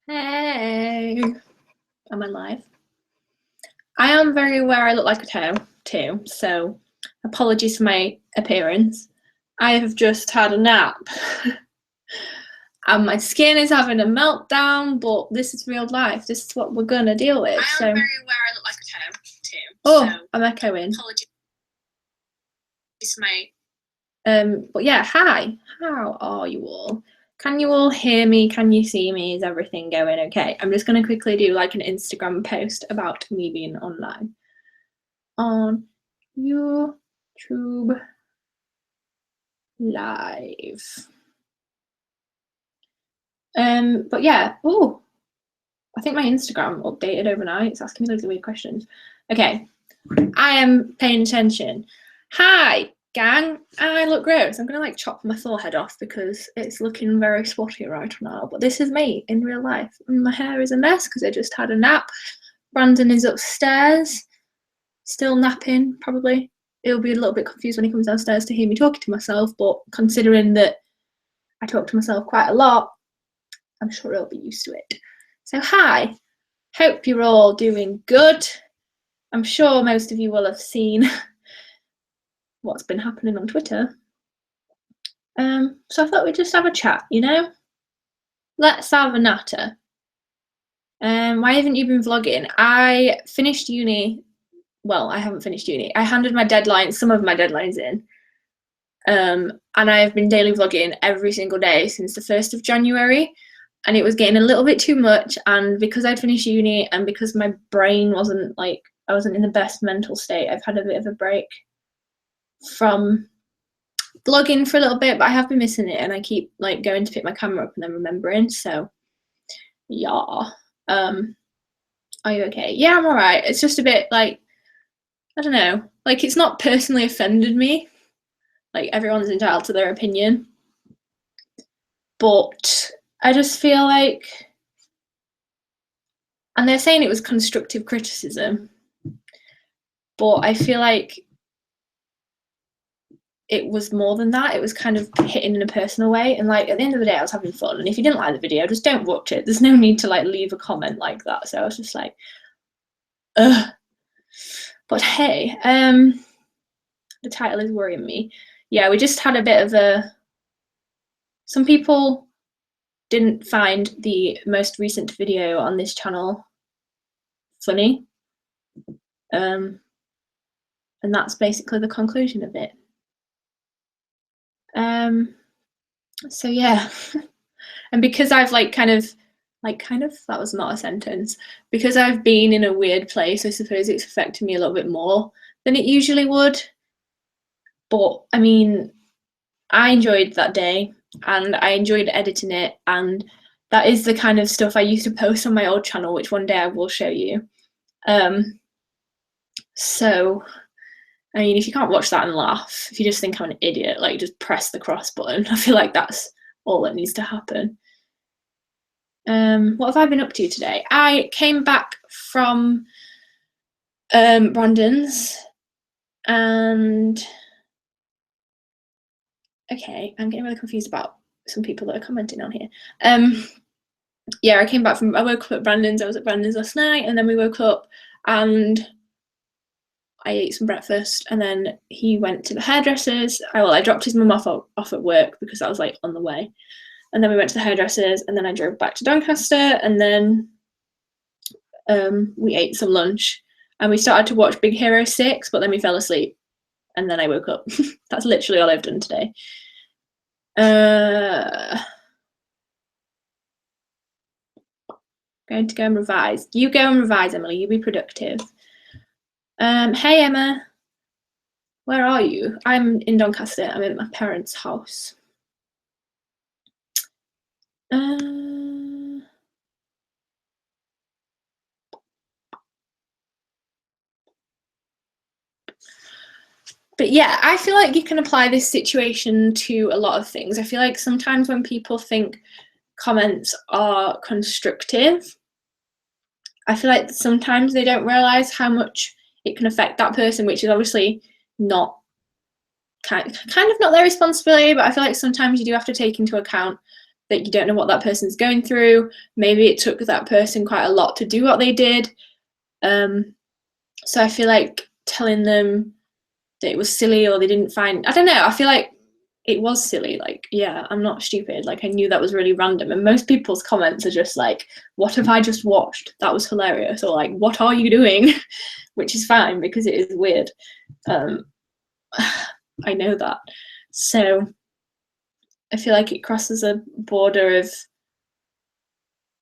Hey, am I live? I am very aware I look like a toe too, so apologies for my appearance. I have just had a nap and my skin is having a meltdown, but this is real life. This is what we're gonna deal with. I am very aware I look like a toe too. Oh, so I'm echoing. Apologies for my but yeah, hi. How are you all? Can you all hear me? Can you see me? Is everything going okay? I'm just going to quickly do like an Instagram post about me being online on YouTube Live. But yeah, oh, I think my Instagram updated overnight. It's asking me loads of weird questions. Okay, I am paying attention. Hi, gang. I look gross. I'm gonna like chop my forehead off because it's looking very spotty right now. But this is me in real life. And my hair is a mess because I just had a nap. Brandon is upstairs, still napping. Probably he'll be a little bit confused when he comes downstairs to hear me talking to myself. But considering that I talk to myself quite a lot, I'm sure he'll be used to it. So hi. Hope you're all doing good. I'm sure most of you will have seen what's been happening on Twitter. So I thought we'd just have a chat, you know? Let's have a natter. Why haven't you been vlogging? I finished uni. Well, I haven't finished uni. I handed my deadline, some of my deadlines in. And I've been daily vlogging every single day since the 1st of January. And it was getting a little bit too much. And because I'd finished uni and because my brain wasn't like, I wasn't in the best mental state, I've had a bit of a break from vlogging for a little bit, but I have been missing it and I keep like going to pick my camera up and then remembering. So yeah. Are you okay? Yeah, I'm alright. It's just a bit like, I don't know, like it's not personally offended me. Like everyone's entitled to their opinion. But I just feel like, and they're saying it was constructive criticism, but I feel like it was more than that. It was kind of hitting in a personal way. And like at the end of the day, I was having fun. And if you didn't like the video, just don't watch it. There's no need to like leave a comment like that. So I was just like, ugh. But hey, the title is worrying me. Yeah, we just had a bit of a, some people didn't find the most recent video on this channel funny. And that's basically the conclusion of it. So yeah, and because I've that was not a sentence, because I've been in a weird place, I suppose it's affected me a little bit more than it usually would. But I mean, I enjoyed that day and I enjoyed editing it, and that is the kind of stuff I used to post on my old channel, which one day I will show you. So I mean, if you can't watch that and laugh, if you just think I'm an idiot, like just press the cross button. I feel like that's all that needs to happen. What have I been up to today? I came back from Brandon's and okay, I'm getting really confused about some people that are commenting on here. Yeah, I woke up at Brandon's, I was at Brandon's last night, and then we woke up and I ate some breakfast, and then he went to the hairdressers. I dropped his mum off at work because I was like on the way. And then we went to the hairdressers, and then I drove back to Doncaster, and then we ate some lunch, and we started to watch Big Hero 6, but then we fell asleep, and then I woke up. That's literally all I've done today. Going to go and revise. You go and revise, Emily. You be productive. Hey, Emma. Where are you? I'm in Doncaster. I'm at my parents' house. But yeah, I feel like you can apply this situation to a lot of things. I feel like sometimes when people think comments are constructive, I feel like sometimes they don't realise how much it can affect that person, which is obviously not kind of not their responsibility, but I feel like sometimes you do have to take into account that you don't know what that person's going through. Maybe it took that person quite a lot to do what they did. So I feel like telling them that it was silly or they didn't find, I don't know, I feel like it was silly. Like, yeah, I'm not stupid. Like, I knew that was really random. And most people's comments are just like, what have I just watched? That was hilarious. Or like, what are you doing? Which is fine because it is weird. I know that. So I feel like it crosses a border of,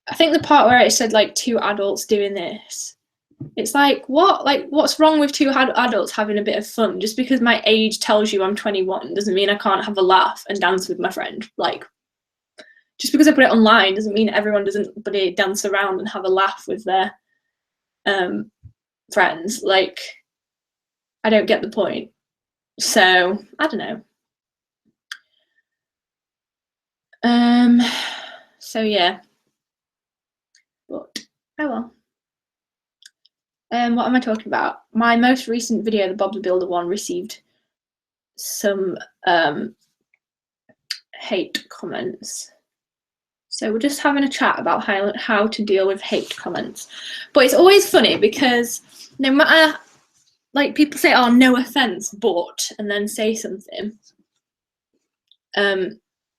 I think the part where it said like 2 adults doing this, it's like, what? Like, what's wrong with 2 adults having a bit of fun? Just because my age tells you I'm 21 doesn't mean I can't have a laugh and dance with my friend. Like, just because I put it online doesn't mean everyone doesn't dance around and have a laugh with their friends. Like, I don't get the point. So I don't know. So yeah, but oh well. What am I talking about? My most recent video, the Bob the Builder one, received some hate comments. So we're just having a chat about how to deal with hate comments. But it's always funny because no matter, like, people say, oh, no offense, but, and then say something.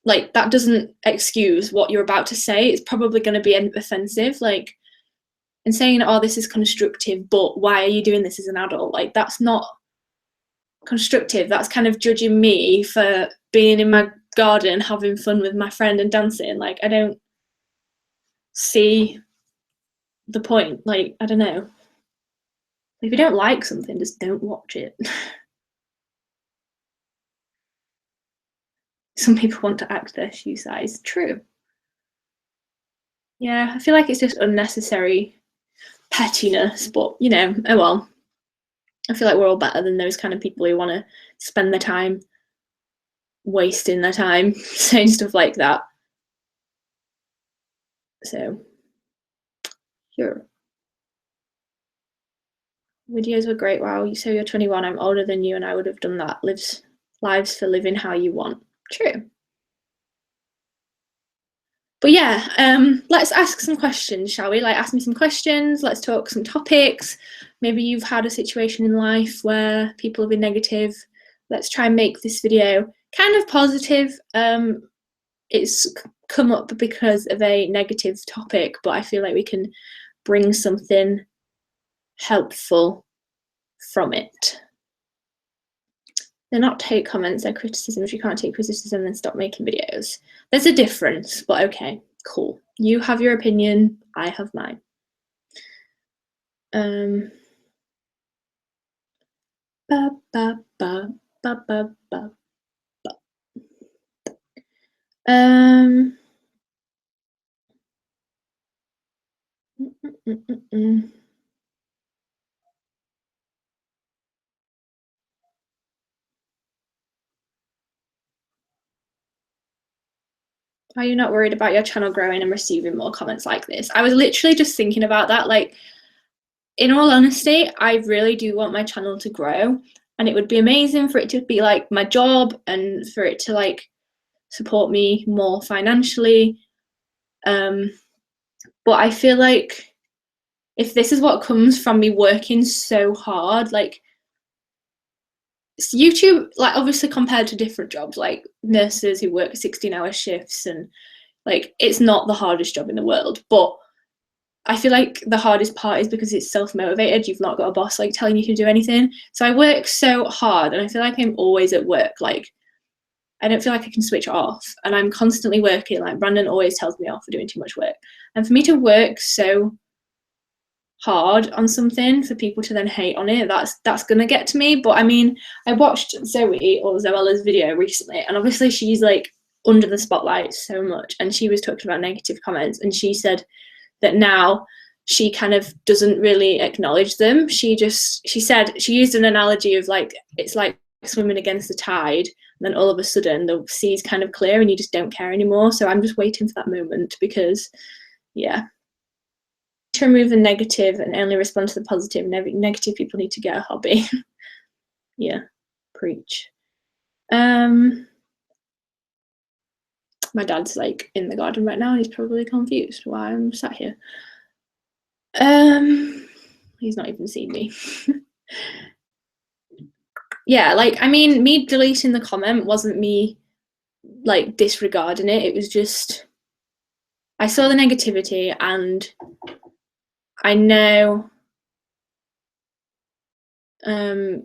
Like, that doesn't excuse what you're about to say. It's probably going to be offensive. Like, and saying, oh, this is constructive, but why are you doing this as an adult? Like, that's not constructive. That's kind of judging me for being in my garden, having fun with my friend and dancing. Like, I don't see the point. Like, I don't know. If you don't like something, just don't watch it. Some people want to act their shoe size. True. Yeah, I feel like it's just unnecessary pettiness, but you know, oh well. I feel like we're all better than those kind of people who want to spend their time wasting their time saying stuff like that. So, your videos were great. Wow, you say you're 21. I'm older than you, and I would have done that. Lives for living how you want. True. But yeah, let's ask some questions, shall we? Like, ask me some questions. Let's talk some topics. Maybe you've had a situation in life where people have been negative. Let's try and make this video kind of positive. It's come up because of a negative topic, but I feel like we can bring something helpful from it. They're not hate comments, they're criticisms. You can't take criticism and stop making videos. There's a difference, but okay, cool. You have your opinion, I have mine. Ba, ba, ba, ba, ba, ba, ba. Are you not worried about your channel growing and receiving more comments like this? I was literally just thinking about that. Like, in all honesty, I really do want my channel to grow, and it would be amazing for it to be like my job and for it to like support me more financially. But I feel like if this is what comes from me working so hard, like, YouTube, like, obviously compared to different jobs like nurses who work 16-hour shifts, and like, it's not the hardest job in the world, but I feel like the hardest part is because it's self-motivated. You've not got a boss like telling you to do anything. So I work so hard, and I feel like I'm always at work. Like, I don't feel like I can switch off, and I'm constantly working. Like, Brandon always tells me off for doing too much work, and for me to work so hard on something for people to then hate on it, that's gonna get to me. But I mean, I watched Zoella's video recently, and obviously she's like under the spotlight so much, and she was talking about negative comments, and she said that now she kind of doesn't really acknowledge them. She said, she used an analogy of like, it's like swimming against the tide, and then all of a sudden the sea's kind of clear and you just don't care anymore. So I'm just waiting for that moment, because yeah, to remove the negative and only respond to the positive. Negative people need to get a hobby. Yeah, preach. My dad's like in the garden right now and he's probably confused why I'm sat here. He's not even seen me. Yeah, like, I mean, me deleting the comment wasn't me like disregarding it. It was just, I saw the negativity and I know, I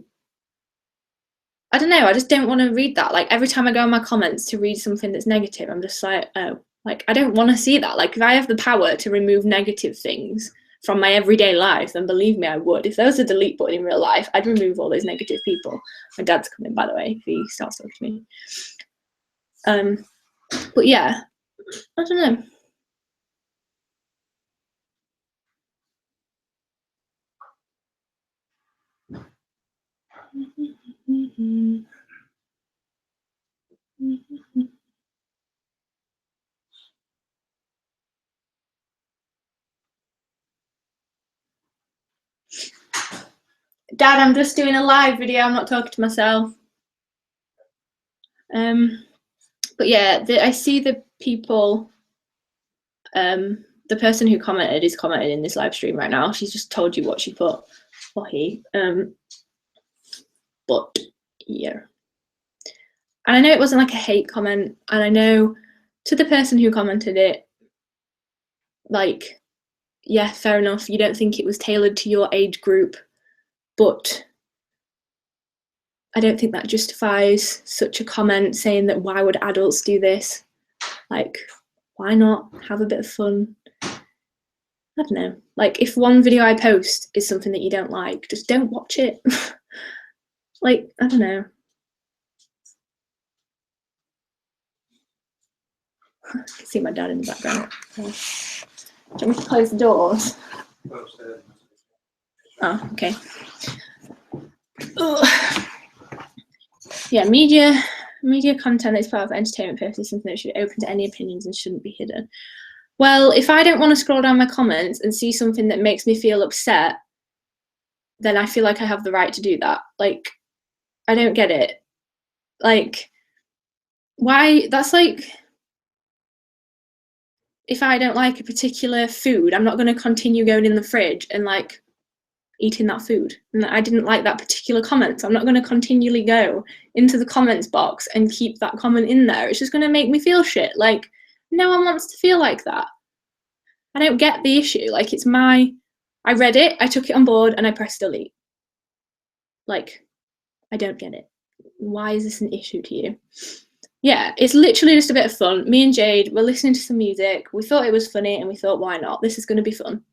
don't know, I just don't want to read that. Like every time I go in my comments to read something that's negative, I'm just like, oh, like I don't want to see that. Like if I have the power to remove negative things from my everyday life, then believe me, I would. If there was a delete button in real life, I'd remove all those negative people. My dad's coming, by the way, if he starts talking to me. But yeah, I don't know. Dad, I'm just doing a live video. I'm not talking to myself. But yeah, I see the people. The person who commented is commenting in this live stream right now. She's just told you what she put, or he. But yeah, and I know it wasn't like a hate comment, and I know to the person who commented it, like, yeah, fair enough. You don't think it was tailored to your age group, but I don't think that justifies such a comment saying that why would adults do this? Like, why not have a bit of fun? I don't know. Like, if one video I post is something that you don't like, just don't watch it. Like, I don't know. I can see my dad in the background. Do you want me to close the doors? Oh, okay. Ugh. Yeah, media content that is part of entertainment purposes is something that should be open to any opinions and shouldn't be hidden. Well, if I don't want to scroll down my comments and see something that makes me feel upset, then I feel like I have the right to do that. Like, I don't get it. Like, why? That's like, if I don't like a particular food, I'm not going to continue going in the fridge and like eating that food. And I didn't like that particular comment, so I'm not going to continually go into the comments box and keep that comment in there. It's just going to make me feel shit. Like, no one wants to feel like that. I don't get the issue. Like, it's I read it, I took it on board, and I pressed delete. Like, I don't get it. Why is this an issue to you? Yeah, it's literally just a bit of fun. Me and Jade were listening to some music. We thought it was funny, and we thought, why not? This is going to be fun.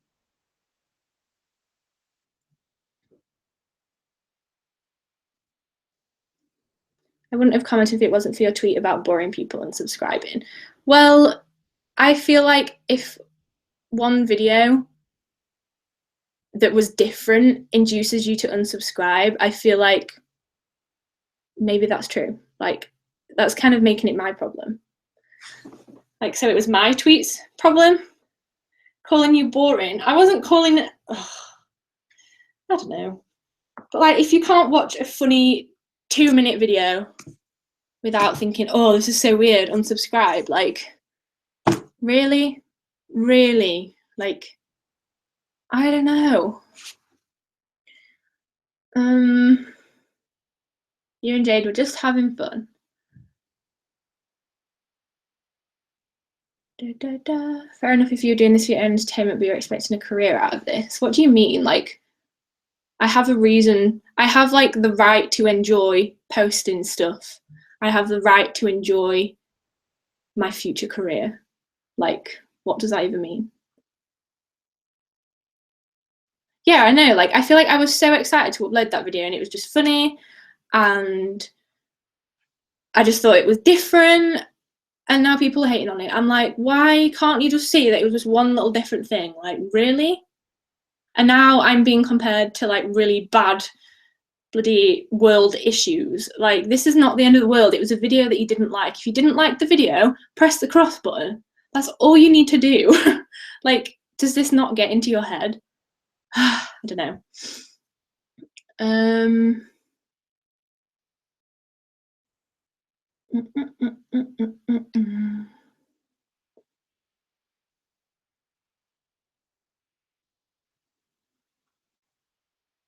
I wouldn't have commented if it wasn't for your tweet about boring people and subscribing. Well, I feel like if one video that was different induces you to unsubscribe, I feel like maybe that's true. Like, that's kind of making it my problem. Like, so it was my tweet's problem? Calling you boring? I wasn't calling it, I don't know. But like, if you can't watch a funny 2-minute video without thinking, oh, this is so weird, unsubscribe, like, really? Really? Like, I don't know. You and Jade were just having fun. Fair enough if you're doing this for your own entertainment, but you're expecting a career out of this. What do you mean? Like, I have a reason. I have like the right to enjoy posting stuff. I have the right to enjoy my future career. Like, what does that even mean? Yeah, I know. Like, I feel like I was so excited to upload that video and it was just funny and I just thought it was different. And now people are hating on it. I'm like, why can't you just see that it was just one little different thing? Like, really? And now I'm being compared to like really bad bloody world issues. Like, this is not the end of the world. It was a video that you didn't like. If you didn't like the video, press the cross button. That's all you need to do. Like, does this not get into your head? I don't know.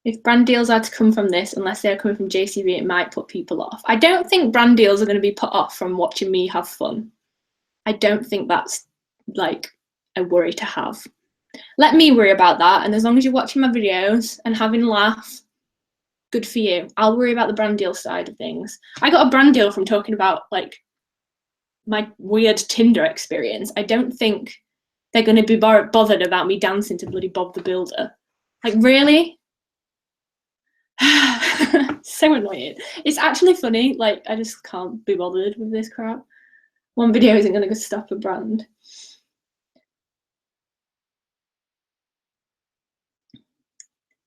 If brand deals are to come from this, unless they're coming from JCB, it might put people off. I don't think brand deals are going to be put off from watching me have fun. I don't think that's like a worry to have. Let me worry about that, and as long as you're watching my videos and having a laugh, good for you. I'll worry about the brand deal side of things. I got a brand deal from talking about like my weird Tinder experience. I don't think they're going to be bothered about me dancing to bloody Bob the Builder. Like, really? So annoying. It's actually funny. Like, I just can't be bothered with this crap. One video isn't going to stop a brand.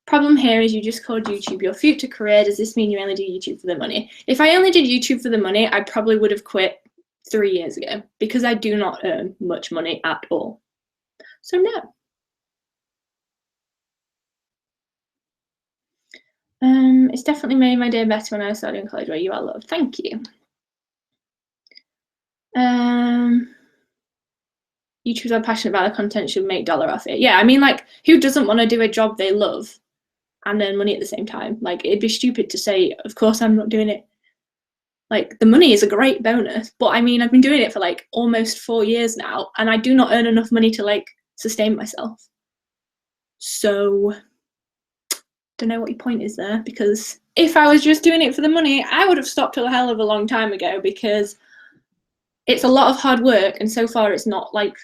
Problem here is you just called YouTube your future career. Does this mean you only do YouTube for the money? If I only did YouTube for the money, I probably would have quit 3 years ago because I do not earn much money at all. So no. It's definitely made my day better when I was studying college where you are loved. Thank you. YouTubers are passionate about the content should make dollar off it. Yeah, I mean, like, who doesn't want to do a job they love and earn money at the same time? Like, it'd be stupid to say, of course I'm not doing it. Like, the money is a great bonus, but I mean, I've been doing it for like almost 4 years now, and I do not earn enough money to like sustain myself. So, don't know what your point is there, because if I was just doing it for the money, I would have stopped a hell of a long time ago, because it's a lot of hard work, and so far it's not like,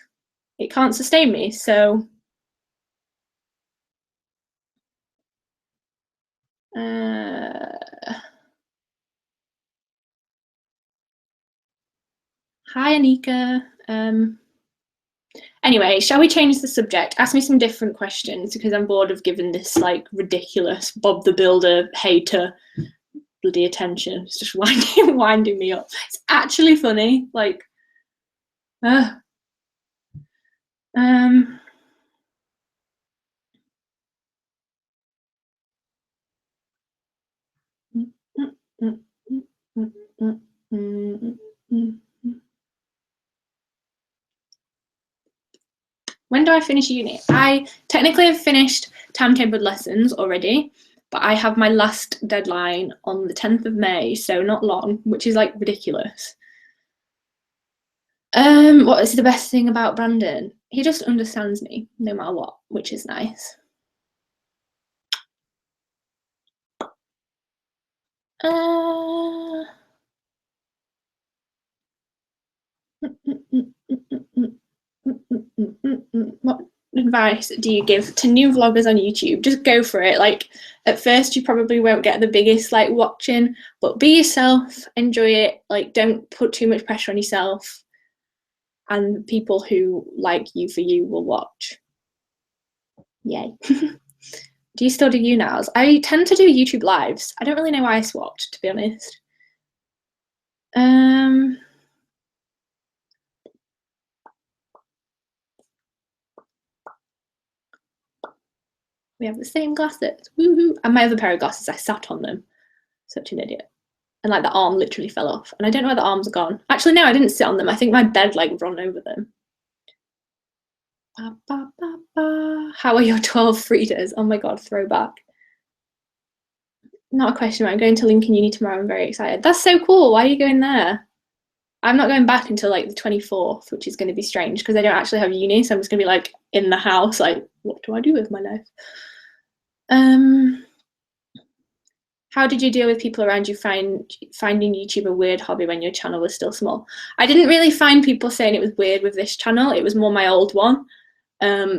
it can't sustain me. So hi Anika. Anyway, shall we change the subject? Ask me some different questions, because I'm bored of giving this like ridiculous Bob the Builder hater bloody attention. It's just winding me up. It's actually funny. Like, when do I finish uni? I technically have finished timetabled lessons already, but I have my last deadline on the 10th of May, so not long, which is like ridiculous. What is the best thing about Brandon? He just understands me no matter what, which is nice. What advice do you give to new vloggers on YouTube? Just go for it. Like, at first you probably won't get the biggest like watching, but be yourself, enjoy it. Like, don't put too much pressure on yourself, and people who like you for you will watch. Yay. Do you still do YouNows? I tend to do YouTube lives. I don't really know why I swapped, to be honest. We have the same glasses. Woohoo! And my other pair of glasses, I sat on them. Such an idiot. And like the arm literally fell off. And I don't know where the arms are gone. Actually, no, I didn't sit on them. I think my bed like run over them. Ba, ba, ba, ba. How are your 12 Fridas? Oh my god, throwback. Not a question, I'm going to Lincoln Uni tomorrow. I'm very excited. That's so cool. Why are you going there? I'm not going back until like the 24th, which is going to be strange because I don't actually have uni. So I'm just going to be like in the house, like, what do I do with my life? How did you deal with people around you finding YouTube a weird hobby when your channel was still small? I didn't really find people saying it was weird with this channel. It was more my old one,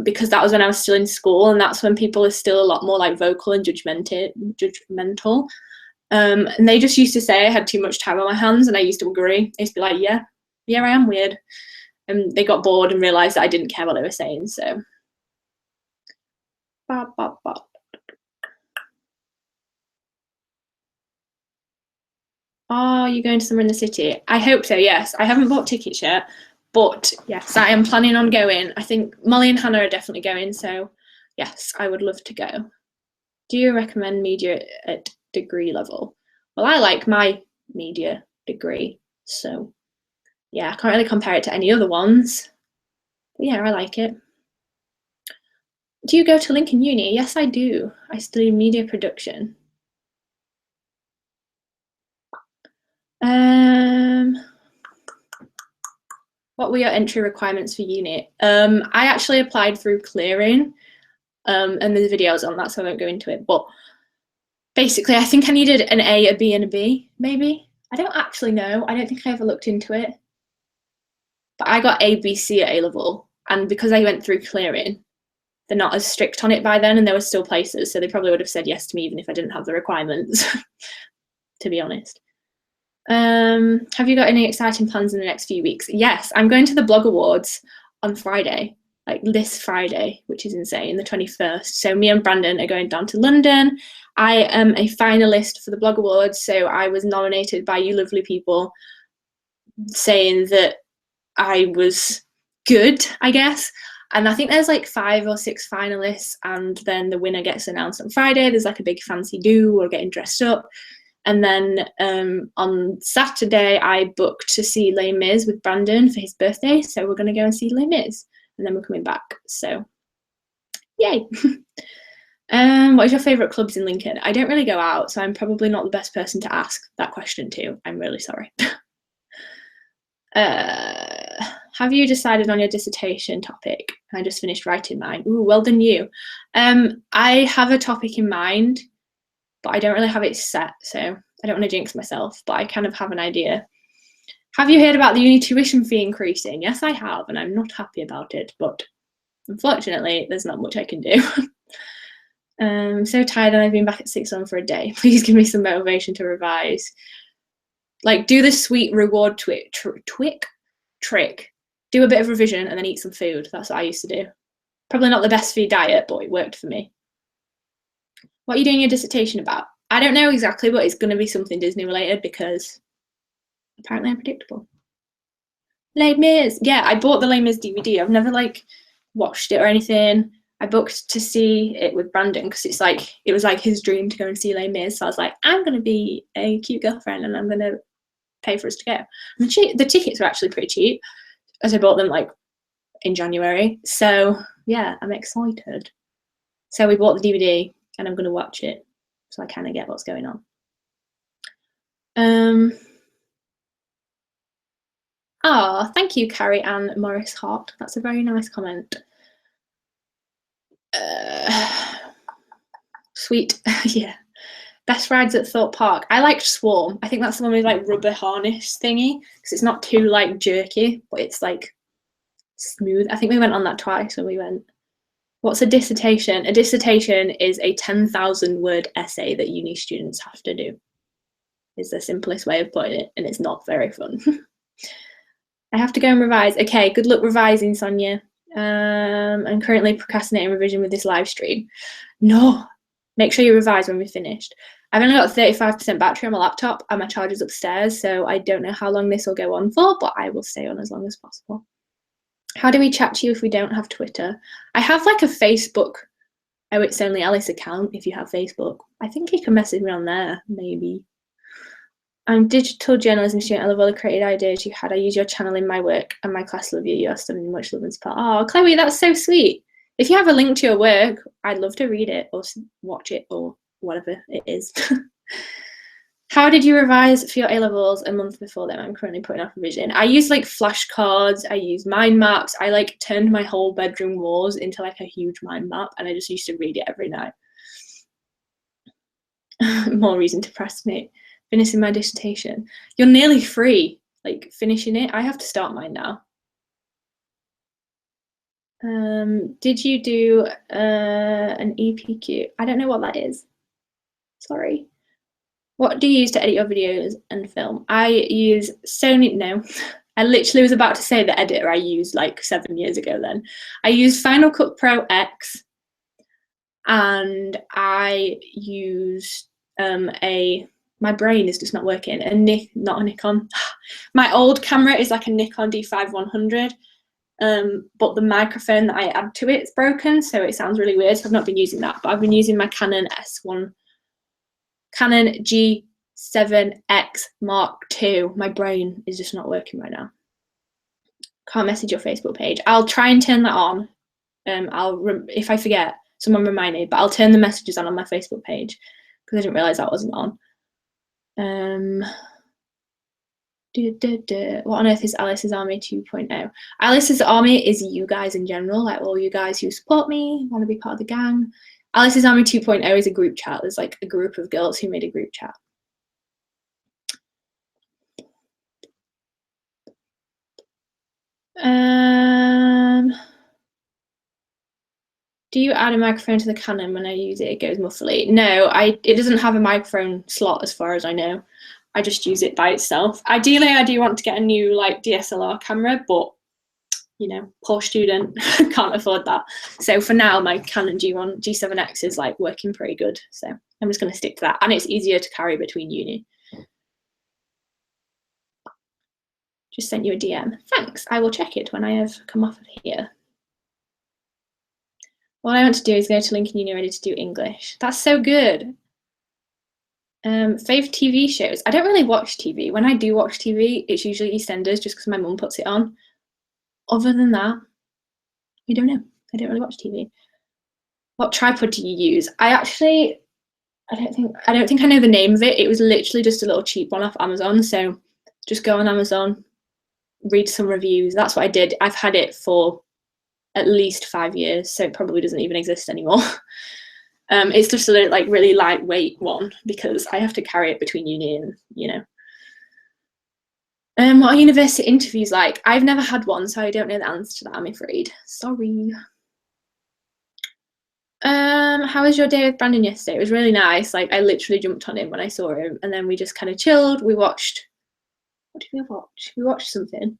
because that was when I was still in school, and that's when people are still a lot more like vocal and judgmental. And they just used to say I had too much time on my hands, and I used to agree. I used to be like, yeah, I am weird. And they got bored and realised that I didn't care what they were saying, so. Are you going to somewhere in the city? I hope so, yes. I haven't bought tickets yet, but yes, I am planning on going. I think Molly and Hannah are definitely going, so yes, I would love to go. Do you recommend media at degree level? Well, I like my media degree, so yeah, I can't really compare it to any other ones. But yeah, I like it. Do you go to Lincoln Uni? Yes, I do. I study media production. What were your entry requirements for uni? I actually applied through clearing, and there's videos on that, so I won't go into it. But basically, I think I needed an A, a B, and a B, maybe. I don't actually know. I don't think I ever looked into it. But I got A, B, C at A level, and because I went through clearing, they're not as strict on it by then, and there were still places, so they probably would have said yes to me even if I didn't have the requirements, to be honest. Have you got any exciting plans in the next few weeks? Yes, I'm going to the Blog Awards on Friday, like this Friday, which is insane, the 21st. So me and Brandon are going down to London. I am a finalist for the Blog Awards, so I was nominated by you lovely people saying that I was good, I guess. And I think there's like 5 or 6 finalists, and then the winner gets announced on Friday. There's like a big fancy do or getting dressed up. And then on Saturday, I booked to see Les Mis with Brandon for his birthday. So we're going to go and see Les Mis, and then we're coming back. So, yay. What is your favourite clubs in Lincoln? I don't really go out, so I'm probably not the best person to ask that question to. I'm really sorry. Have you decided on your dissertation topic? I just finished writing mine. Ooh, well done you. I have a topic in mind, but I don't really have it set, so I don't want to jinx myself, but I kind of have an idea. Have you heard about the uni tuition fee increasing? Yes, I have, and I'm not happy about it, but unfortunately, there's not much I can do. I'm so tired and I've been back at 6 on for a day. Please give me some motivation to revise. Like, do the sweet reward trick. Do a bit of revision and then eat some food. That's what I used to do. Probably not the best for your diet, but it worked for me. What are you doing your dissertation about? I don't know exactly, but it's going to be something Disney related because apparently I'm predictable. Les Mis. Yeah, I bought the Les Mis DVD. I've never like watched it or anything. I booked to see it with Brandon because it was like his dream to go and see Les Mis. So I was like, I'm going to be a cute girlfriend and I'm going to pay for us to go. And the tickets were actually pretty cheap, as I bought them like in January. So yeah, I'm excited. So we bought the DVD and I'm going to watch it so I kind of get what's going on. Oh, thank you, Carrie Ann Morris Hart. That's a very nice comment. Sweet. Yeah. Best rides at Thorpe Park. I liked Swarm. I think that's the one with like rubber harness thingy because it's not too like jerky, but it's like smooth. I think we went on that twice when we went. What's a dissertation? A dissertation is a 10,000 word essay that uni students have to do. Is the simplest way of putting it, and it's not very fun. I have to go and revise. Okay, good luck revising, Sonia. I'm currently procrastinating revision with this live stream. No, make sure you revise when we're finished. I've only got 35% battery on my laptop and my charger's upstairs, so I don't know how long this will go on for, but I will stay on as long as possible. How do we chat to you if we don't have Twitter? I have like a Facebook Oh It's Only Alice account if you have Facebook. I think you can message me on there, maybe. I'm digital journalism student. I love all the creative ideas you had. I use your channel in my work and my class love you. You are sending much love and support. Oh, Chloe, that's so sweet. If you have a link to your work, I'd love to read it or watch it or whatever it is. How did you revise for your A-levels a month before them? I'm currently putting off revision. I use like flashcards. I use mind maps. I like turned my whole bedroom walls into like a huge mind map and I just used to read it every night. More reason to procrastinate. Finishing my dissertation. You're nearly free, like finishing it. I have to start mine now. Did you do an EPQ? I don't know what that is. Sorry. What do you use to edit your videos and film? I use Sony. No, I literally was about to say the editor I used like 7 years ago then. I use Final Cut Pro X and I use my brain is just not working. Not a Nikon. My old camera is like a Nikon D5100, but the microphone that I add to it is broken, so it sounds really weird. So I've not been using that, but I've been using my Canon G7X Mark II. My brain is just not working right now. Can't message your Facebook page. I'll try and turn that on if I forget, someone remind me, but I'll turn the messages on my Facebook page because I didn't realise that wasn't on. What on earth is Alice's Army 2.0? Alice's Army is you guys in general, like all you guys who support me, want to be part of the gang. Alice's Army 2.0 is a group chat. There's like a group of girls who made a group chat. Do you add a microphone to the Canon? When I use it, it goes muffly. No, it doesn't have a microphone slot as far as I know. I just use it by itself. Ideally, I do want to get a new like DSLR camera, but you know, poor student, can't afford that. So for now, my Canon G7X is like working pretty good. So I'm just going to stick to that, and it's easier to carry between uni. Just sent you a DM. Thanks. I will check it when I have come off of here. What I want to do is go to Lincoln Uni ready to do English. That's so good. Favourite TV shows. I don't really watch TV. When I do watch TV, it's usually EastEnders just because my mum puts it on. Other than that, I don't know. I don't really watch TV. What tripod do you use? I don't think I know the name of it. It was literally just a little cheap one off Amazon. So just go on Amazon, read some reviews. That's what I did. I've had it for at least 5 years, so it probably doesn't even exist anymore. It's just a like really lightweight one because I have to carry it between uni and, you know. What are university interviews like? I've never had one, so I don't know the answer to that, I'm afraid. Sorry. How was your day with Brandon yesterday? It was really nice. Like I literally jumped on him when I saw him, and then we just kind of chilled. We watched, what did we watch? We watched something.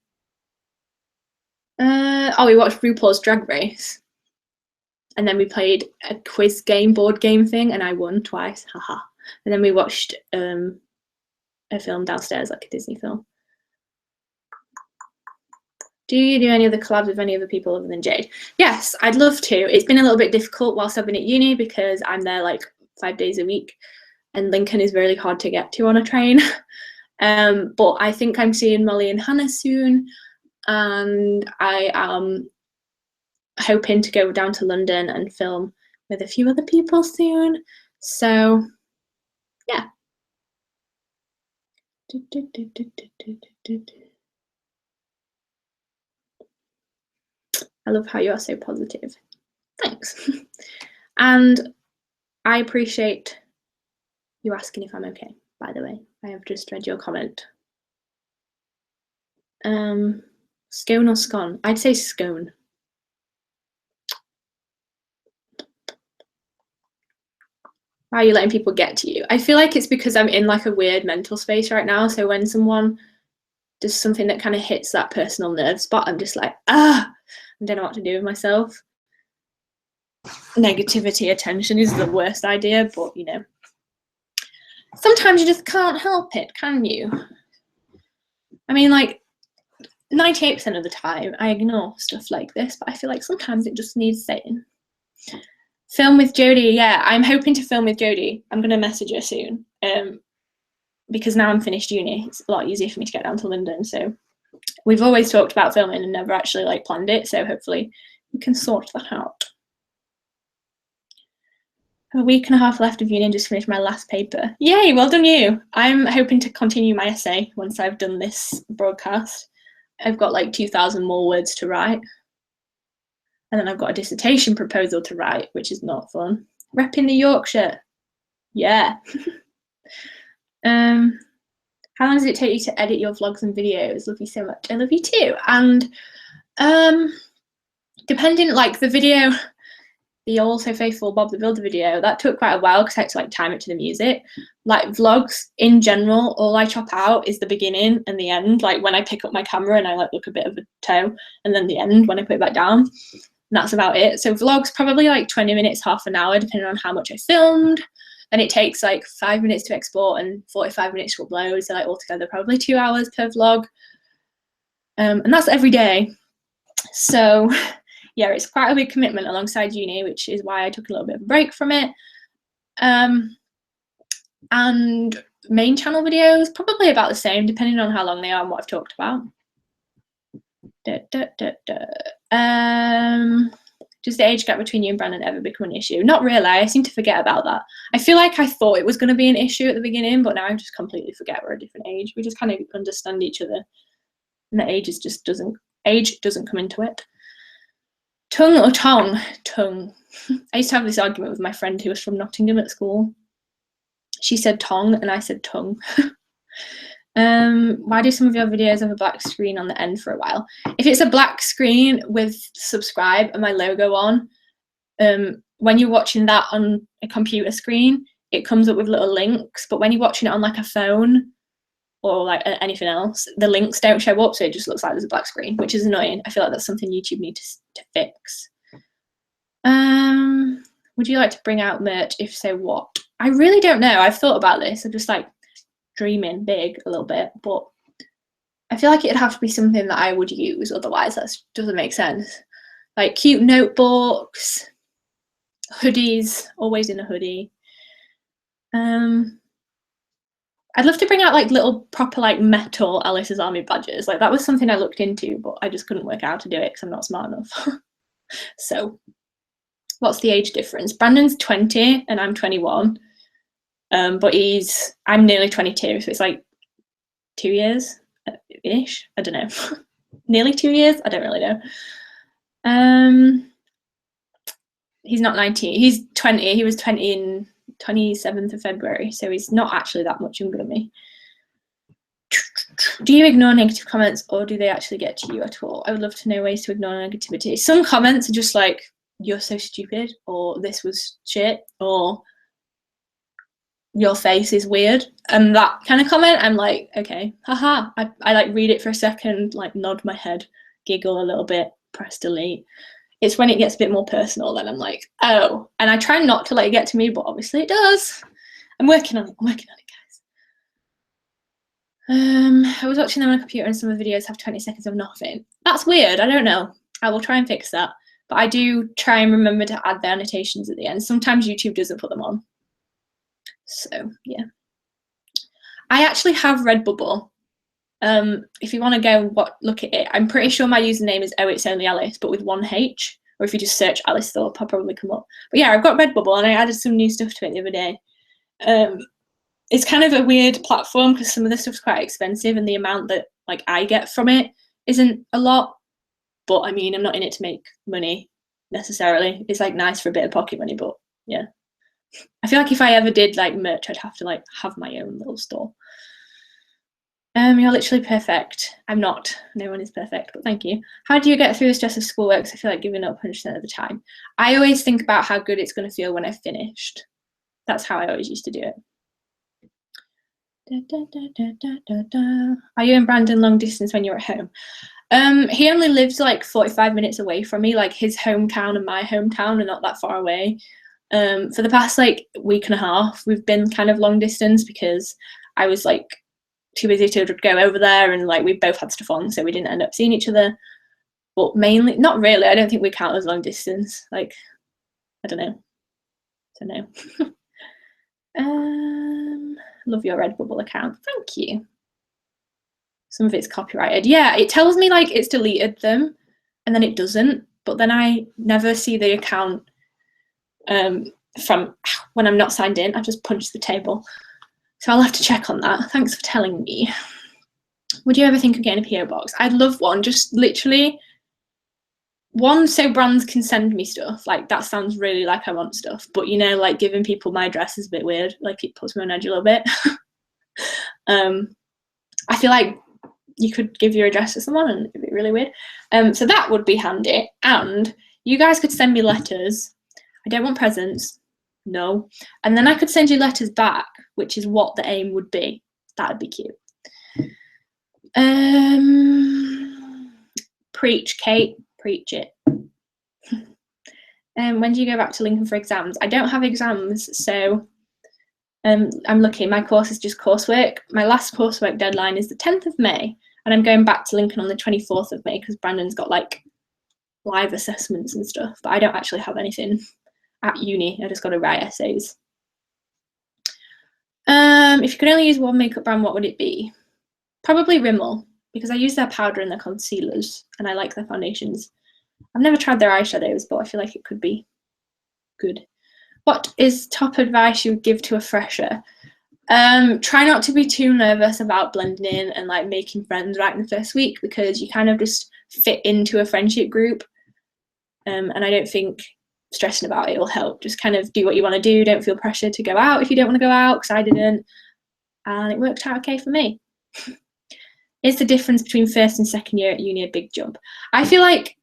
We watched RuPaul's Drag Race. And then we played a quiz game, board game thing, and I won twice. Haha. And then we watched a film downstairs, like a Disney film. Do you do any other collabs with any other people other than Jade? Yes, I'd love to. It's been a little bit difficult whilst I've been at uni because I'm there like 5 days a week, and Lincoln is really hard to get to on a train. But I think I'm seeing Molly and Hannah soon, and I am hoping to go down to London and film with a few other people soon. So yeah. I love how you are so positive. Thanks. And I appreciate you asking if I'm okay, by the way. I have just read your comment. Scone or scone? I'd say scone. Why are you letting people get to you? I feel like it's because I'm in like a weird mental space right now. So when someone does something that kind of hits that personal nerve spot, I'm just like, I don't know what to do with myself. Negativity, attention is the worst idea, but you know, sometimes you just can't help it, can you? I mean, like 98% of the time I ignore stuff like this, but I feel like sometimes it just needs saying. Film with Jodie, yeah, I'm hoping to film with Jodie. I'm going to message her soon because now I'm finished uni. It's a lot easier for me to get down to London. So we've always talked about filming and never actually like planned it. So hopefully we can sort that out. I have a week and a half left of uni and just finished my last paper. Yay, well done you. I'm hoping to continue my essay once I've done this broadcast. I've got like 2,000 more words to write. And then I've got a dissertation proposal to write, which is not fun. Repping the Yorkshire. Yeah. How long does it take you to edit your vlogs and videos? Love you so much. I love you too. And depending, like the video, the All So Faithful Bob the Builder video, that took quite a while because I had to like time it to the music. Like vlogs in general, all I chop out is the beginning and the end, like when I pick up my camera and I like look a bit of a toe, and then the end when I put it back down. And that's about it. So vlogs probably like 20 minutes, half an hour, depending on how much I filmed. Then it takes like 5 minutes to export and 45 minutes to upload. So like altogether probably 2 hours per vlog. And that's every day. So yeah, it's quite a big commitment alongside uni, which is why I took a little bit of a break from it. And main channel videos, probably about the same, depending on how long they are and what I've talked about. Does the age gap between you and Brandon ever become an issue? Not really. I seem to forget about that. I feel like I thought it was going to be an issue at the beginning, but now I just completely forget we're a different age. We just kind of understand each other, and the age doesn't come into it. Tongue or tongue? Tongue. I used to have this argument with my friend who was from Nottingham at school. She said tongue and I said tongue. Why do some of your videos have a black screen on the end for a while? If it's a black screen with subscribe and my logo on, when you're watching that on a computer screen, it comes up with little links, but when you're watching it on like a phone or like anything else, the links don't show up, so it just looks like there's a black screen, which is annoying. I feel like that's something YouTube needs to fix. Would you like to bring out merch? If so, what? I really don't know. I've thought about this. I'm just like dreaming big a little bit, but I feel like it'd have to be something that I would use, otherwise that doesn't make sense. Like cute notebooks, hoodies, always in a hoodie. I'd love to bring out like little proper like metal Alice's Army badges. Like that was something I looked into, but I just couldn't work out how to do it because I'm not smart enough. So what's the age difference? Brandon's 20 and I'm 21. But I'm nearly 22, so it's like 2 years ish. I don't know. Nearly 2 years. I don't really know. He's not 19. He's 20. He was 20 in 27th of February, so he's not actually that much younger than me. Do you ignore negative comments, or do they actually get to you at all? I would love to know ways to ignore negativity. Some comments are just like, you're so stupid, or this was shit, or your face is weird, and that kind of comment, I'm like, okay, haha. I like read it for a second, like nod my head, giggle a little bit, press delete. It's when it gets a bit more personal then I'm like, oh, and I try not to let it get to me, but obviously it does. I'm working on it, guys. I was watching them on a computer and some of the videos have 20 seconds of nothing. That's weird. I don't know. I will try and fix that, but I do try and remember to add the annotations at the end. Sometimes YouTube doesn't put them on. So yeah, I actually have Redbubble. If you want to go look at it, I'm pretty sure my username is ohhitsonlyalice, but with one H, or if you just search Alice Thorpe, I'll probably come up. But yeah, I've got Redbubble and I added some new stuff to it the other day. It's kind of a weird platform because some of the stuff's quite expensive and the amount that like I get from it isn't a lot, but I mean, I'm not in it to make money necessarily. It's like nice for a bit of pocket money, but yeah. I feel like if I ever did like merch, I'd have to like have my own little store. You're literally perfect. I'm not. No one is perfect, but thank you. How do you get through the stress of schoolwork? Because I feel like giving up 100% of the time. I always think about how good it's going to feel when I've finished. That's how I always used to do it. Are you and Brandon long distance when you're at home? He only lives like 45 minutes away from me. Like his hometown and my hometown are not that far away. For the past like week and a half, we've been kind of long distance because I was like too busy to go over there, and like we both had stuff on, so we didn't end up seeing each other. But mainly, not really. I don't think we count as long distance. Like, I don't know. Love your Redbubble account. Thank you. Some of it's copyrighted. Yeah, it tells me like it's deleted them, and then it doesn't. But then I never see the account from when I'm not signed in. I just punch the table. So I'll have to check on that. Thanks for telling me. Would you ever think of getting a PO box? I'd love one, just literally one so brands can send me stuff. Like that sounds really like I want stuff, but you know, like giving people my address is a bit weird. Like it puts me on edge a little bit. I feel like you could give your address to someone and it'd be really weird. So that would be handy. And you guys could send me letters. I don't want presents. No. And then I could send you letters back, which is what the aim would be. That'd be cute. Preach, Kate. Preach it. When do you go back to Lincoln for exams? I don't have exams, so I'm lucky. My course is just coursework. My last coursework deadline is the 10th of May, and I'm going back to Lincoln on the 24th of May because Brandon's got like live assessments and stuff, but I don't actually have anything at uni. I just got to write essays. If you could only use one makeup brand, what would it be? Probably Rimmel, because I use their powder and their concealers and I like their foundations. I've never tried their eyeshadows, but I feel like it could be good. What is top advice you would give to a fresher? Try not to be too nervous about blending in and like making friends right in the first week, because you kind of just fit into a friendship group. And I don't think stressing about it will help. Just kind of do what you want to do. Don't feel pressured to go out if you don't want to go out, because I didn't. And it worked out okay for me. Is the difference between first and second year at uni a big jump? I feel like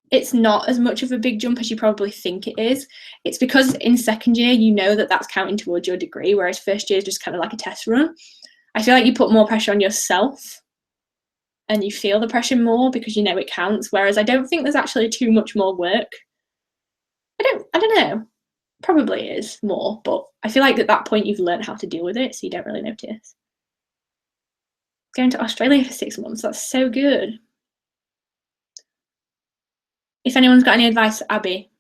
it's not as much of a big jump as you probably think it is. It's because in second year, you know that that's counting towards your degree, whereas first year is just kind of like a test run. I feel like you put more pressure on yourself and you feel the pressure more because you know it counts, whereas I don't think there's actually too much more work. I don't know. Probably is more, but I feel like at that point you've learned how to deal with it, so you don't really notice. Going to Australia for 6 months, that's so good. If anyone's got any advice for Abby,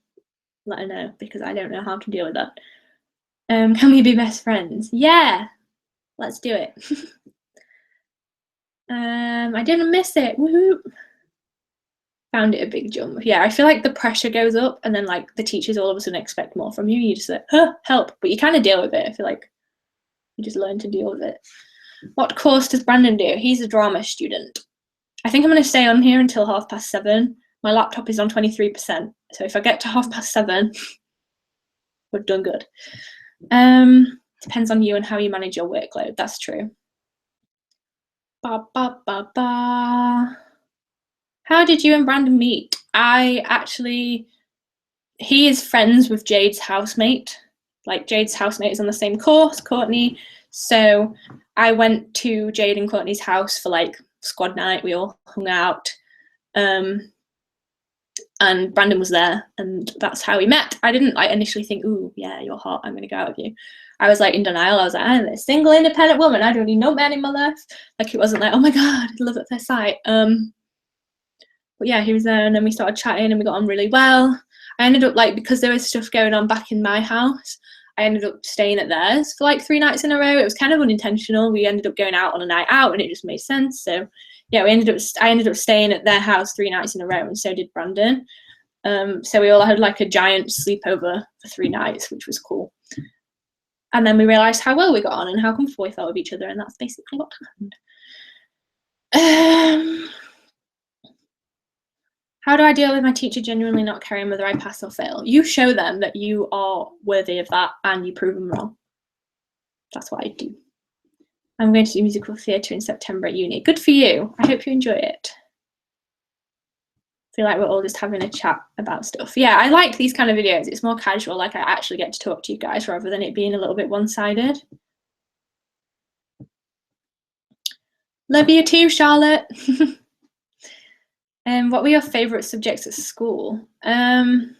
let her know, because I don't know how to deal with that. Can we be best friends? Yeah, let's do it. I didn't miss it. Woohoo! Found it a big jump. Yeah, I feel like the pressure goes up, and then like the teachers all of a sudden expect more from you. You just like, help, but you kind of deal with it. I feel like you just learn to deal with it. What course does Brandon do? He's a drama student. I think I'm going to stay on here until 7:30. My laptop is on 23%, so if I get to 7:30, we're done good. Depends on you and how you manage your workload. That's true. Ba, ba, ba, ba. How did you and Brandon meet? He is friends with Jade's housemate. Like Jade's housemate is on the same course, Courtney. So I went to Jade and Courtney's house for like squad night. We all hung out. And Brandon was there, and that's how we met. I didn't like initially think, ooh, yeah, you're hot, I'm gonna go out with you. I was like in denial. I was like, I'm a single independent woman, I don't need no man in my life. Like it wasn't like, oh my god, love at first sight. But yeah, he was there, and then we started chatting and we got on really well. I ended up like, because there was stuff going on back in my house, I ended up staying at theirs for like 3 nights in a row. It was kind of unintentional. We ended up going out on a night out and it just made sense. So yeah, I ended up staying at their house 3 nights in a row, and so did Brandon. So we all had like a giant sleepover for 3 nights, which was cool. And then we realised how well we got on and how comfortable we felt with each other, and that's basically what happened. How do I deal with my teacher genuinely not caring whether I pass or fail? You show them that you are worthy of that and you prove them wrong. That's what I do. I'm going to do musical theatre in September at uni. Good for you. I hope you enjoy it. I feel like we're all just having a chat about stuff. Yeah, I like these kind of videos. It's more casual, like I actually get to talk to you guys rather than it being a little bit one-sided. Love you too, Charlotte. What were your favourite subjects at school? Favourite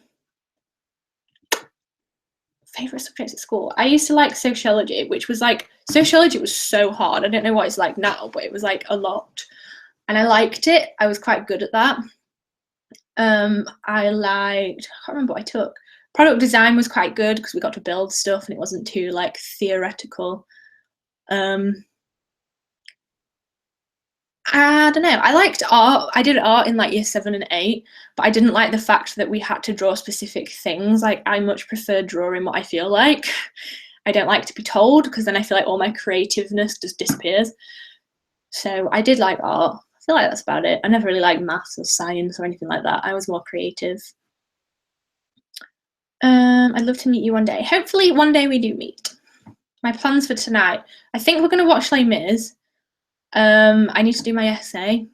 subjects at school? I used to like sociology, which was like, sociology was so hard. I don't know what it's like now, but it was like a lot. And I liked it. I was quite good at that. I can't remember what I took. Product design was quite good because we got to build stuff and it wasn't too like theoretical. I don't know. I liked art. I did art in like year 7 and 8, but I didn't like the fact that we had to draw specific things. Like I much prefer drawing what I feel like. I don't like to be told, because then I feel like all my creativeness just disappears. So I did like art. I feel like that's about it. I never really liked maths or science or anything like that. I was more creative. I'd love to meet you one day. Hopefully one day we do meet. My plans for tonight. I think we're going to watch Les Mis. I need to do my essay.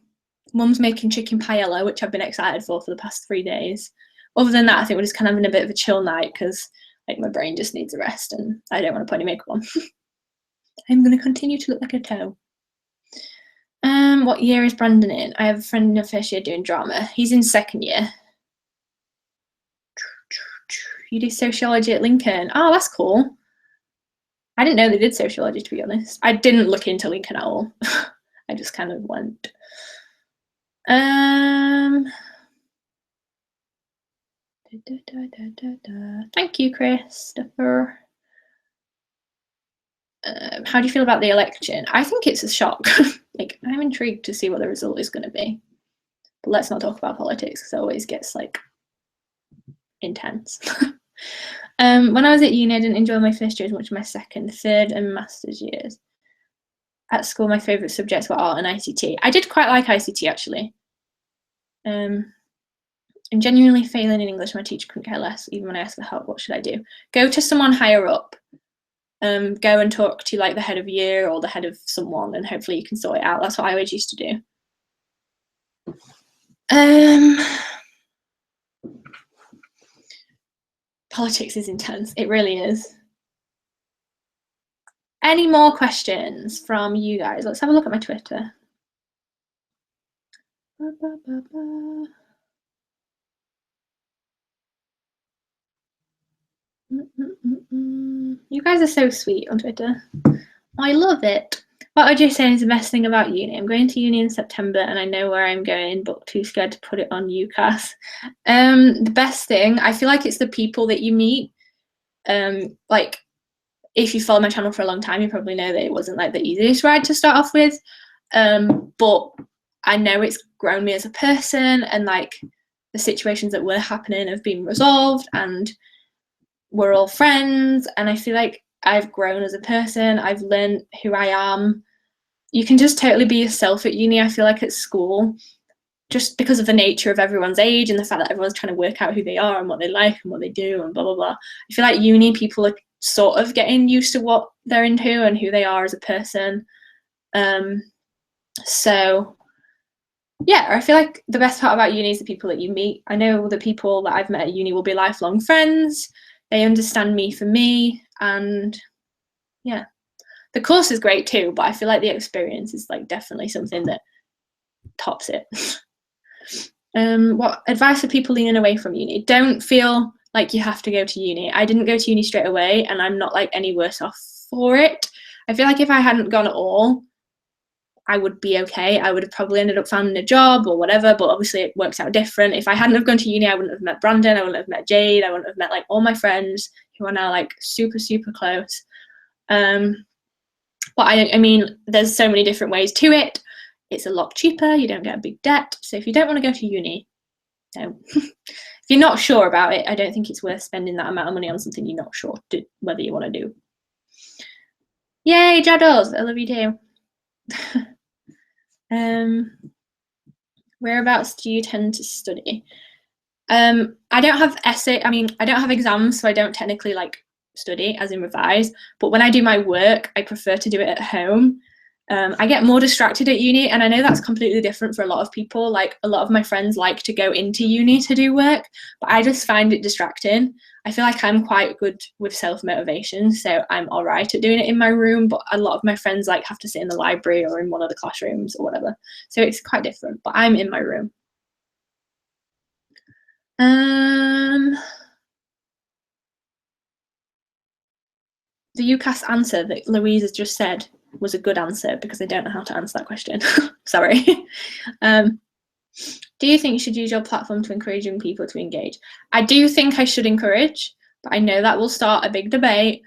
Mum's making chicken paella, which I've been excited for the past 3 days. Other than that, I think we're just kind of having a bit of a chill night because like my brain just needs a rest and I don't want to put any makeup on. I'm going to continue to look like a toe. What year is Brandon in? I have a friend in the first year doing drama. He's in 2nd year. You do sociology at Lincoln. Oh, that's cool. I didn't know they did sociology, to be honest. I didn't look into Lincoln at all. I just kind of went. Thank you, Christopher. How do you feel about the election? I think it's a shock. Like, I'm intrigued to see what the result is going to be. But let's not talk about politics because it always gets like intense. When I was at uni, I didn't enjoy my first year as much as my second, third, and master's years. At school, my favourite subjects were art and ICT. I did quite like ICT actually. I'm genuinely failing in English. My teacher couldn't care less. Even when I asked for help, what should I do? Go to someone higher up. Go and talk to like the head of year or the head of someone, and hopefully you can sort it out. That's what I always used to do. Politics is intense. It really is. Any more questions from you guys? Let's have a look at my Twitter. You guys are so sweet on Twitter. I love it. What would you say is the best thing about uni? I'm going to uni in September and I know where I'm going, but too scared to put it on UCAS. The best thing, I feel like it's the people that you meet. Like, if you follow my channel for a long time, you probably know that it wasn't like the easiest ride to start off with. But I know it's grown me as a person, and like the situations that were happening have been resolved and we're all friends, and I feel like I've grown as a person. I've learned who I am. You can just totally be yourself at uni. I feel like at school, just because of the nature of everyone's age and the fact that everyone's trying to work out who they are and what they like and what they do and blah, blah, blah. I feel like uni people are sort of getting used to what they're into and who they are as a person. So yeah, I feel like the best part about uni is the people that you meet. I know the people that I've met at uni will be lifelong friends. They understand me for me, and yeah, the course is great too, but I feel like the experience is like definitely something that tops it. What advice for people leaning away from uni? Don't feel like you have to go to uni. I didn't go to uni straight away, and I'm not like any worse off for it. I feel like if I hadn't gone at all, I would be okay. I would have probably ended up finding a job or whatever, but obviously it works out different. If I hadn't have gone to uni, I wouldn't have met Brandon, I wouldn't have met Jade, I wouldn't have met like all my friends who are now like super, super close. But I mean, there's so many different ways to it. It's a lot cheaper, you don't get a big debt. So if you don't want to go to uni, don't. If you're not sure about it, I don't think it's worth spending that amount of money on something you're not sure whether you want to do. Yay, Jaddles, I love you too. Whereabouts do you tend to study? I don't have I don't have exams, so I don't technically like study as in revise, but when I do my work, I prefer to do it at home. I get more distracted at uni, and I know that's completely different for a lot of people. Like a lot of my friends like to go into uni to do work, but I just find it distracting. I feel like I'm quite good with self-motivation, so I'm all right at doing it in my room, but a lot of my friends like have to sit in the library or in one of the classrooms or whatever. So it's quite different, but I'm in my room. The UCAS answer that Louise has just said was a good answer because I don't know how to answer that question. Sorry. Do you think you should use your platform to encourage young people to engage? I do think I should encourage, but I know that will start a big debate.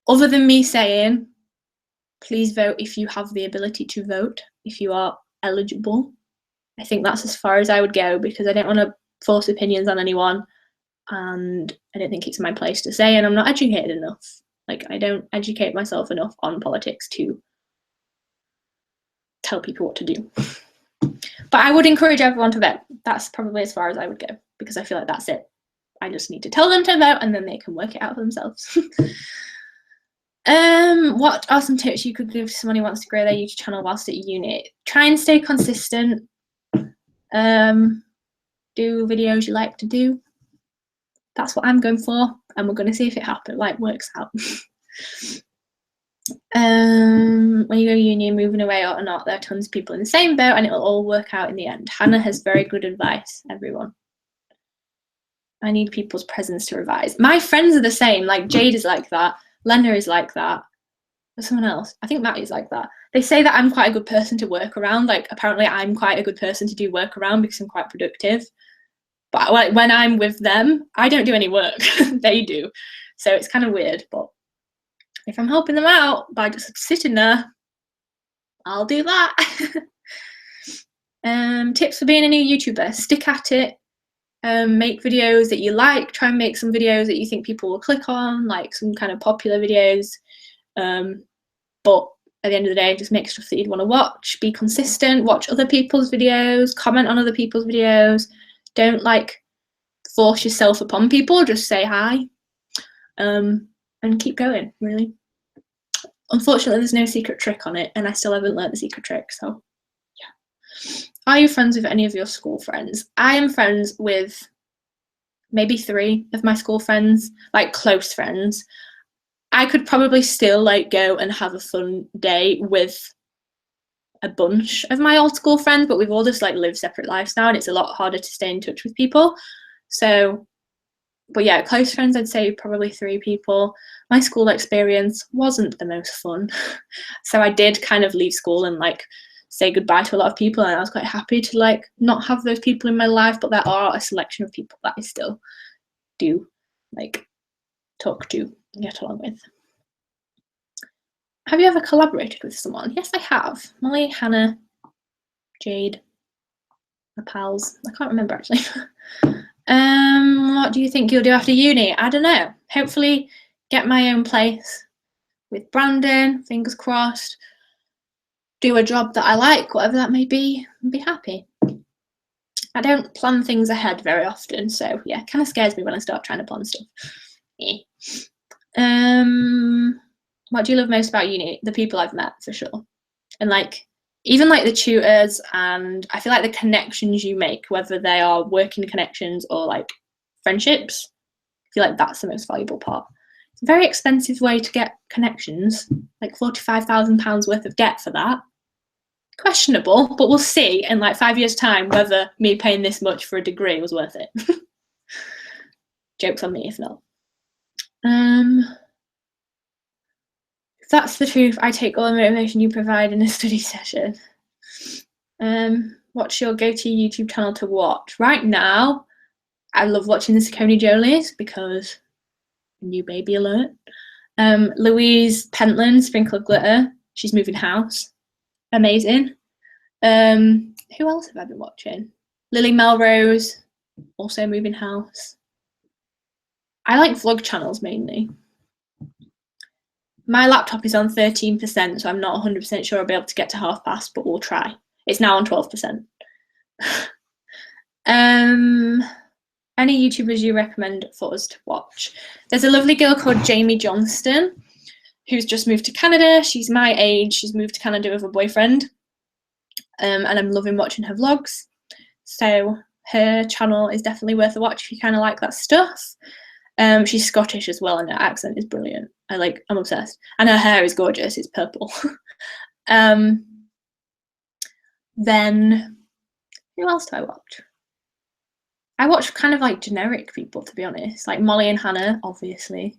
Other than me saying, please vote if you have the ability to vote, if you are eligible. I think that's as far as I would go because I don't want to force opinions on anyone, and I don't think it's my place to say, and I'm not educated enough. Like, I don't educate myself enough on politics to tell people what to do. But I would encourage everyone to vote. That's probably as far as I would go because I feel like that's it. I just need to tell them to vote and then they can work it out for themselves. What are some tips you could give to someone who wants to grow their YouTube channel whilst at uni? Try and stay consistent. Do videos you like to do. That's what I'm going for, and we're going to see if it happens, like works out. When you go to uni and moving away or not, there are tons of people in the same boat and it'll all work out in the end. Hannah has very good advice, everyone. I need people's presence to revise. My friends are the same, like Jade is like that, Lena is like that. There's someone else, I think Matt is like that. They say that I'm quite a good person to work around, like apparently I'm quite a good person to do work around because I'm quite productive. But like when I'm with them, I don't do any work, they do. So it's kind of weird, but if I'm helping them out by just sitting there, I'll do that. Tips for being a new YouTuber: stick at it. Make videos that you like. Try and make some videos that you think people will click on, like some kind of popular videos. But at the end of the day, just make stuff that you'd want to watch. Be consistent. Watch other people's videos. Comment on other people's videos. Don't like force yourself upon people. Just say hi. And keep going, really. Unfortunately, there's no secret trick on it, and I still haven't learned the secret trick, so yeah. Are you friends with any of your school friends? I am friends with maybe 3 of my school friends, like close friends. I could probably still like go and have a fun day with a bunch of my old school friends, but we've all just like lived separate lives now, and it's a lot harder to stay in touch with people. So, but yeah, close friends, I'd say probably 3 people. My school experience wasn't the most fun. So I did kind of leave school and like say goodbye to a lot of people, and I was quite happy to like not have those people in my life, but there are a selection of people that I still do like talk to and get along with. Have you ever collaborated with someone? Yes, I have. Molly, Hannah, Jade, my pals. I can't remember actually. What do you think you'll do after uni? I don't know. Hopefully get my own place with Brandon, fingers crossed. Do a job that I like, whatever that may be, and be happy. I don't plan things ahead very often, so yeah, it kind of scares me when I start trying to plan stuff. Yeah. What do you love most about uni? The people I've met, for sure. And like, even like the tutors, and I feel like the connections you make, whether they are working connections or like friendships, I feel like that's the most valuable part. It's a very expensive way to get connections, like £45,000 worth of debt for that. Questionable, but we'll see in like 5 years' time whether me paying this much for a degree was worth it. Joke's on me if not. If that's the truth, I take all the motivation you provide in a study session. What's your go-to YouTube channel to watch? Right now, I love watching the Saucony Jolies because new baby alert. Louise Pentland, Sprinkle of Glitter, she's moving house. Amazing. Who else have I been watching? Lily Melrose, also moving house. I like vlog channels mainly. My laptop is on 13%, so I'm not 100% sure I'll be able to get to past, but we'll try. It's now on 12%. Any YouTubers you recommend for us to watch? There's a lovely girl called Jamie Johnston who's just moved to Canada. She's my age. She's moved to Canada with a boyfriend. And I'm loving watching her vlogs. So her channel is definitely worth a watch if you kind of like that stuff. She's Scottish as well, and her accent is brilliant. I'm obsessed. And her hair is gorgeous. It's purple. Then who else do I watch? I watch kind of like generic people, to be honest, like Molly and Hannah, obviously,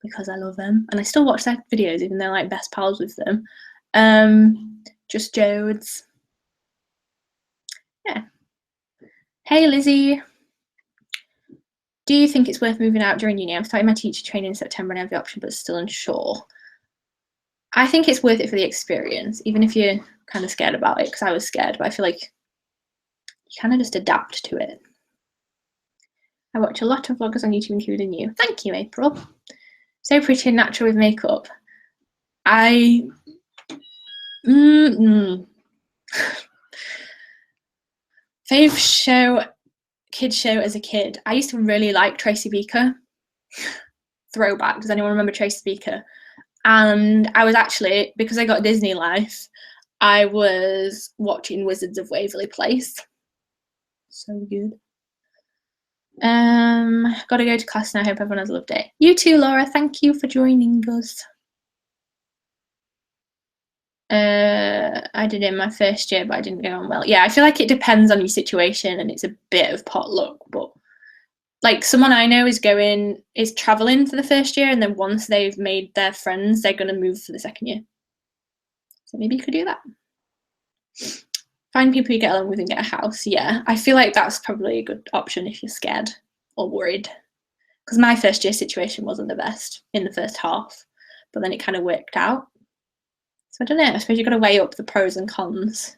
because I love them, and I still watch their videos even though I'm like best pals with them. Just Jodes. Yeah. Hey Lizzie. Do you think it's worth moving out during uni? I'm starting my teacher training in September and I have the option, but still unsure. I think it's worth it for the experience, even if you're kind of scared about it, because I was scared, but I feel like you kind of just adapt to it. I watch a lot of vloggers on YouTube, including you. Thank you, April. So pretty and natural with makeup. Fave show, kid show as a kid. I used to really like Tracy Beaker. Throwback. Does anyone remember Tracy Beaker? And I was actually, because I got Disney Life, I was watching Wizards of Waverly Place. So good. Gotta go to class now. I hope everyone has a lovely day. You too, Laura. Thank you for joining us. I did it in my first year, but I didn't go on well. Yeah, I feel like it depends on your situation, and it's a bit of potluck. But like someone I know is traveling for the first year, and then once they've made their friends, they're gonna move for the second year. So maybe you could do that. Find people you get along with and get a house. Yeah, I feel like that's probably a good option if you're scared or worried. Because my first year situation wasn't the best in the first half, but then it kind of worked out. So I don't know, I suppose you've got to weigh up the pros and cons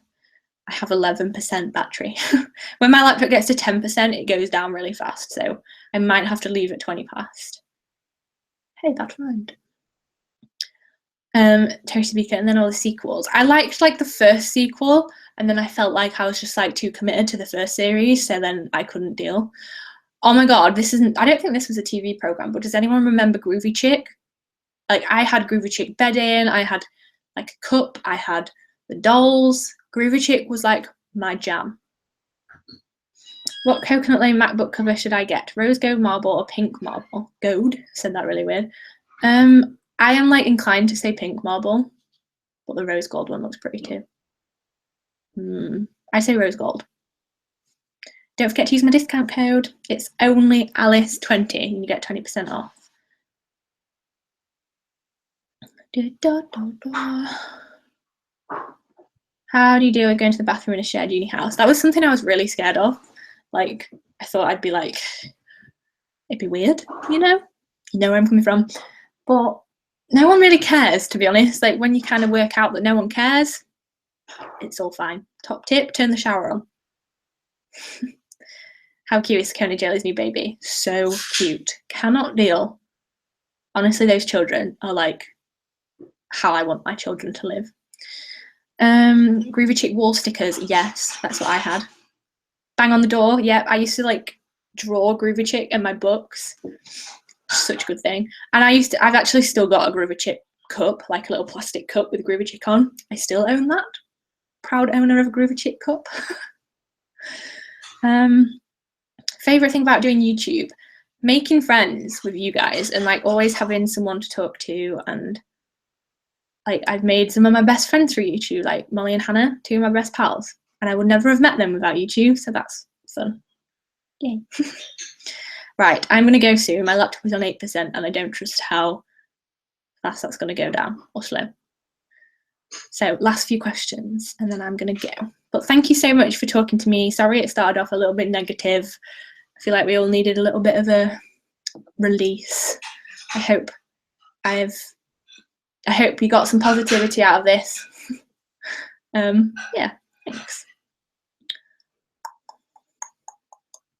I have 11% battery. When my laptop gets to 10%, it goes down really fast, so I might have to leave at 20 past. Hey, that rhymed. Toasty Beaker, and then all the sequels. I liked like the first sequel, and then I felt like I was just like too committed to the first series, so then I couldn't deal. Oh my god, this isn't, I don't think this was a TV program, but does anyone remember Groovy Chick? Like, I had Groovy Chick bedding, I had like a cup, I had the dolls. Groovy Chick was like my jam. What Coconut Lane MacBook cover should I get? Rose gold marble or pink marble? Gold, said that really weird. I am like inclined to say pink marble, but the rose gold one looks pretty too. I say rose gold. Don't forget to use my discount code. It's only Alice20 and you get 20% off. How do you deal with going to the bathroom in a shared uni house? That was something I was really scared of. Like, I thought I'd be like, it'd be weird, you know where I'm coming from. But no one really cares, to be honest. Like, when you kind of work out that no one cares, it's all fine. Top tip, turn the shower on. How cute is Coney Jelly's new baby? So cute. Cannot deal. Honestly, those children are like how I want my children to live. Groovy Chick wall stickers. Yes, that's what I had. Bang on the door. Yep, I used to like draw Groovy Chick in my books. Such a good thing. And I've actually still got a Groovy Chick cup, like a little plastic cup with Groovy Chick on. I still own that. Proud owner of a Groovy Chick cup. Favorite thing about doing YouTube? Making friends with you guys and like always having someone to talk to, and like I've made some of my best friends through YouTube, like Molly and Hannah, two of my best pals, and I would never have met them without YouTube, so that's fun. Yay. Right, I'm gonna go soon. My laptop is on 8% and I don't trust how fast that's gonna go down, or slow. So last few questions and then I'm gonna go. But thank you so much for talking to me. Sorry it started off a little bit negative. I feel like we all needed a little bit of a release. I hope you got some positivity out of this. Yeah, thanks.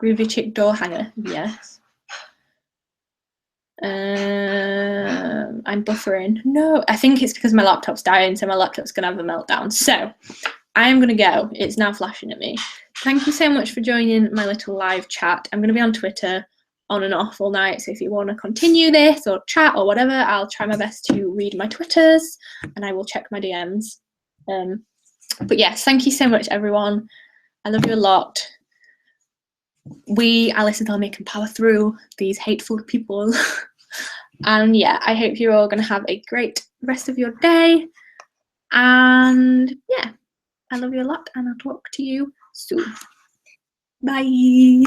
Groovy Chick door hanger, yes. I'm buffering. No, I think it's because my laptop's dying, so my laptop's gonna have a meltdown. So I'm gonna go. It's now flashing at me. Thank you so much for joining my little live chat. I'm gonna be on Twitter on and off all night, so if you want to continue this or chat or whatever, I'll try my best to read my Twitters and I will check my DMs. But yes, thank you so much everyone. I love you a lot. We, Alice and Elmy, can power through these hateful people. And yeah, I hope you're all going to have a great rest of your day. And yeah, I love you a lot and I'll talk to you soon. Bye.